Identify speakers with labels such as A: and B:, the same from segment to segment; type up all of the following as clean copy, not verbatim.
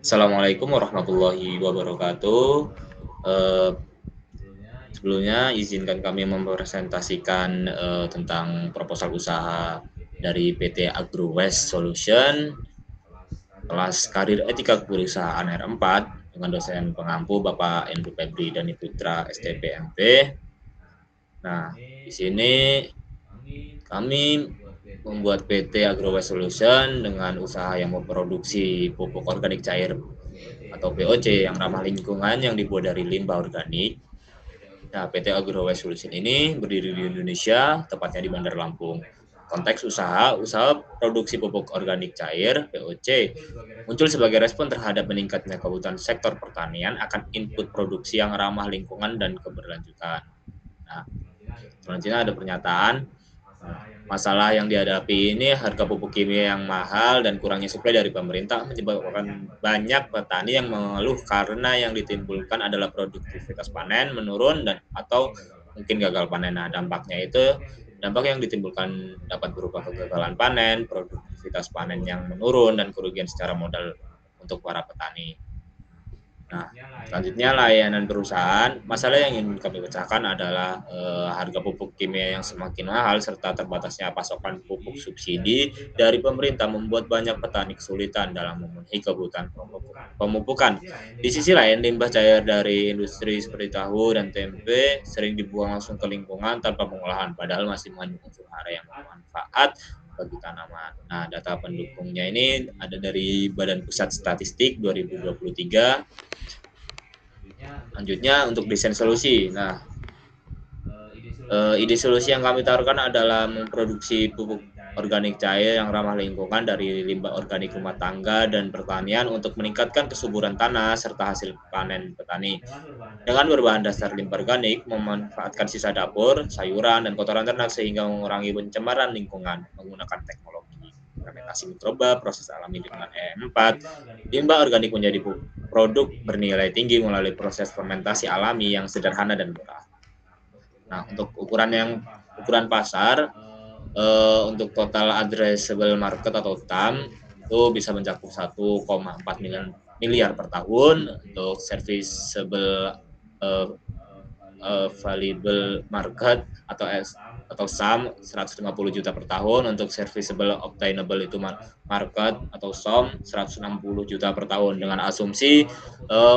A: Assalamualaikum warahmatullahi wabarakatuh. Eh, Sebelumnya izinkan kami mempresentasikan tentang proposal usaha dari PT Agro West Solution, kelas karir etika perusahaan R4 dengan dosen pengampu Bapak Endru Febri Dani Putra STP MP. Nah, di sini kami membuat PT Agro West Solution dengan usaha yang memproduksi pupuk organik cair atau POC yang ramah lingkungan yang dibuat dari limbah organik. Nah, PT Agro Waste Solution ini berdiri di Indonesia, tepatnya di Bandar Lampung. Konteks usaha produksi pupuk organik cair (POC) muncul sebagai respon terhadap meningkatnya kebutuhan sektor pertanian akan input produksi yang ramah lingkungan dan keberlanjutan. Nah, selanjutnya ada pernyataan masalah yang dihadapi ini harga pupuk kimia yang mahal dan kurangnya suplai dari pemerintah menyebabkan banyak petani yang mengeluh karena yang ditimbulkan adalah produktivitas panen menurun dan atau mungkin gagal panen. Nah, dampak yang ditimbulkan dapat berupa kegagalan panen, produktivitas panen yang menurun dan kerugian secara modal untuk para petani. Nah, selanjutnya layanan perusahaan. Masalah yang ingin kami pecahkan adalah harga pupuk kimia yang semakin mahal serta terbatasnya pasokan pupuk subsidi dari pemerintah membuat banyak petani kesulitan dalam memenuhi kebutuhan pemupukan. Di sisi lain, limbah cair dari industri seperti tahu dan tempe sering dibuang langsung ke lingkungan tanpa pengolahan, padahal masih mengandung unsur hara yang bermanfaat bagi tanaman. Nah, data pendukungnya ini ada dari Badan Pusat Statistik 2023. Lanjutnya untuk desain solusi. Nah, ide solusi yang kami taruhkan adalah memproduksi pupuk organik cair yang ramah lingkungan dari limbah organik rumah tangga dan pertanian untuk meningkatkan kesuburan tanah serta hasil panen petani. Dengan berbahan dasar limbah organik, memanfaatkan sisa dapur, sayuran, dan kotoran ternak sehingga mengurangi pencemaran lingkungan menggunakan teknologi fermentasi mikroba, proses alami dengan EM4. Limbah organik menjadi produk bernilai tinggi melalui proses fermentasi alami yang sederhana dan murah. Nah, untuk ukuran pasar untuk total addressable market atau TAM itu bisa mencakup 1,4 miliar per tahun. Untuk serviceable valuable market atau SAM 150 juta per tahun. Untuk serviceable obtainable itu market atau SOM 160 juta per tahun, dengan asumsi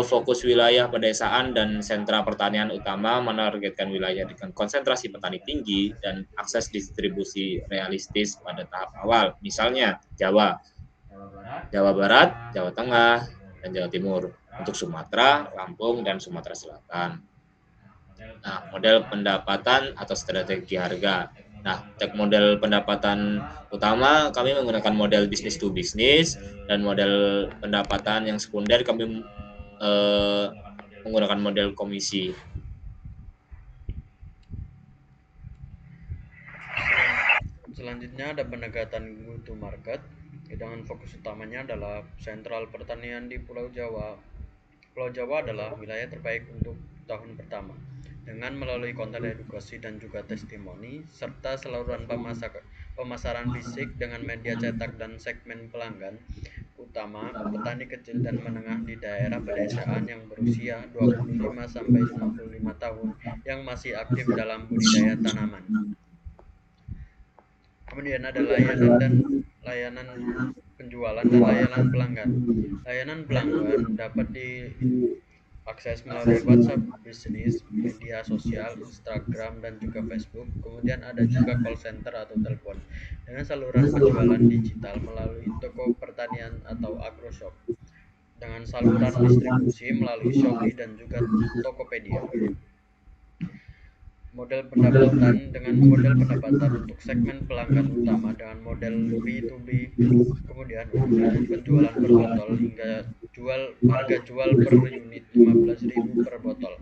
A: fokus wilayah pedesaan dan sentra pertanian utama, menargetkan wilayah dengan konsentrasi petani tinggi dan akses distribusi realistis pada tahap awal, misalnya Jawa Barat, Jawa Tengah, dan Jawa Timur. Untuk Sumatera, Lampung, dan Sumatera Selatan. Nah, model pendapatan atau strategi harga. Nah, model pendapatan utama kami menggunakan model bisnis to bisnis, dan model pendapatan yang sekunder kami menggunakan model komisi.
B: Selanjutnya ada pendekatan go to market dengan fokus utamanya adalah sentral pertanian di Pulau Jawa. Pulau Jawa adalah wilayah terbaik untuk tahun pertama dengan melalui konten edukasi dan juga testimoni serta saluran pemasaran fisik dengan media cetak dan segmen pelanggan utama petani kecil dan menengah di daerah pedesaan yang berusia 25 sampai 55 tahun yang masih aktif dalam budidaya tanaman. Kemudian ada layanan penjualan dan layanan pelanggan. Layanan pelanggan dapat diakses melalui WhatsApp bisnis, media sosial, Instagram, dan juga Facebook. Kemudian ada juga call center atau telepon dengan saluran penjualan digital melalui toko pertanian atau agroshop dengan saluran distribusi melalui Shopee dan juga Tokopedia. Model pendapatan untuk segmen pelanggan utama dengan model B2B. Kemudian untuk penjualan per botol harga jual per unit 15.000 per botol.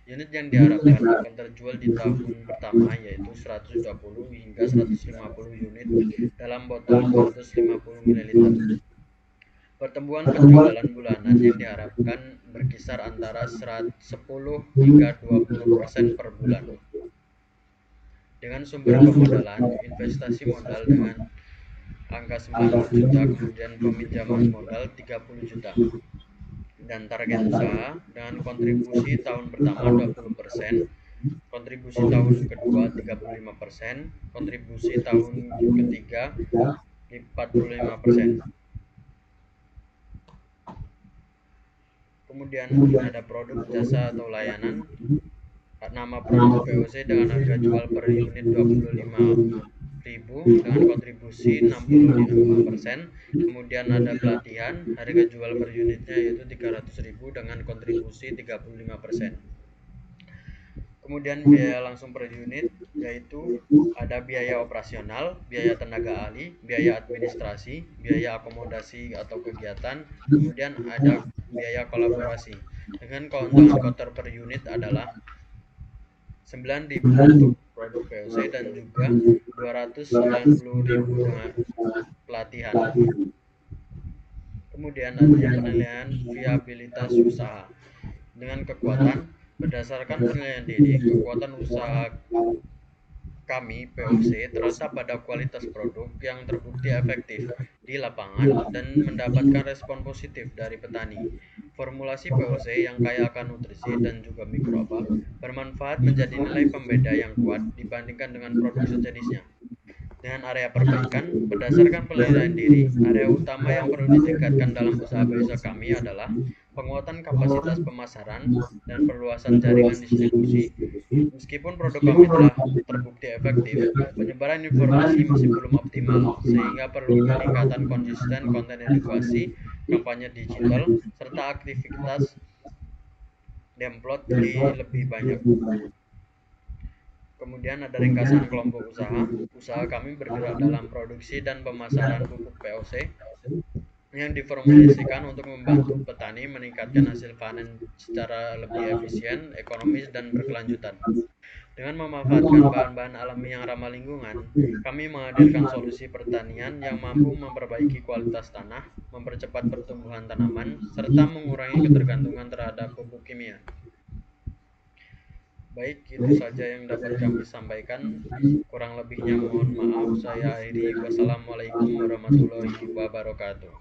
B: Unit yang diharapkan akan terjual di tahun pertama yaitu 120 hingga 150 unit dalam botol 250 ml. Pertumbuhan penjualan bulanan yang diharapkan berkisar antara 10 hingga 20% per bulan. Dengan sumber pemodalan, investasi modal angka 90 juta, kemudian peminjaman modal 30 juta. Dan target usaha dengan kontribusi tahun pertama 20%, kontribusi tahun kedua 35%, kontribusi tahun ketiga 45%. Kemudian ada produk, jasa atau layanan. Nama produk VOC dengan harga jual per unit 25.000 dengan kontribusi 65%. Kemudian ada pelatihan, harga jual per unitnya yaitu 300.000 dengan kontribusi 35%. Kemudian biaya langsung per unit yaitu ada biaya operasional, biaya tenaga ahli, biaya administrasi, biaya akomodasi atau kegiatan, kemudian ada biaya kolaborasi. Dengan keuntungan kotor per unit adalah 9.000 untuk produk VOC dan juga 290.000 dengan pelatihan. Kemudian adanya penilaian viabilitas usaha. Dengan kekuatan, berdasarkan penilaian diri, kekuatan usaha kami POC terletak pada kualitas produk yang terbukti efektif di lapangan dan mendapatkan respon positif dari petani. Formulasi POC yang kaya akan nutrisi dan juga mikroba bermanfaat menjadi nilai pembeda yang kuat dibandingkan dengan produk sejenisnya. Dengan area perbaikan, berdasarkan penilaian diri, area utama yang perlu ditingkatkan dalam usaha POC kami adalah penguatan kapasitas pemasaran dan perluasan jaringan distribusi. Meskipun produk kami telah terbukti efektif, penyebaran informasi masih belum optimal, sehingga perlu peningkatan konsisten konten edukasi, kampanye digital, serta aktivitas demplot di lebih banyak. Kemudian ada ringkasan kelompok usaha. Usaha kami bergerak dalam produksi dan pemasaran pupuk POC yang diformulasikan untuk membantu petani meningkatkan hasil panen secara lebih efisien, ekonomis, dan berkelanjutan. Dengan memanfaatkan bahan-bahan alami yang ramah lingkungan, kami menghadirkan solusi pertanian yang mampu memperbaiki kualitas tanah, mempercepat pertumbuhan tanaman, serta mengurangi ketergantungan terhadap pupuk kimia. Baik, itu saja yang dapat kami sampaikan. Kurang lebihnya mohon maaf. Saya akhiri. Wassalamualaikum warahmatullahi wabarakatuh.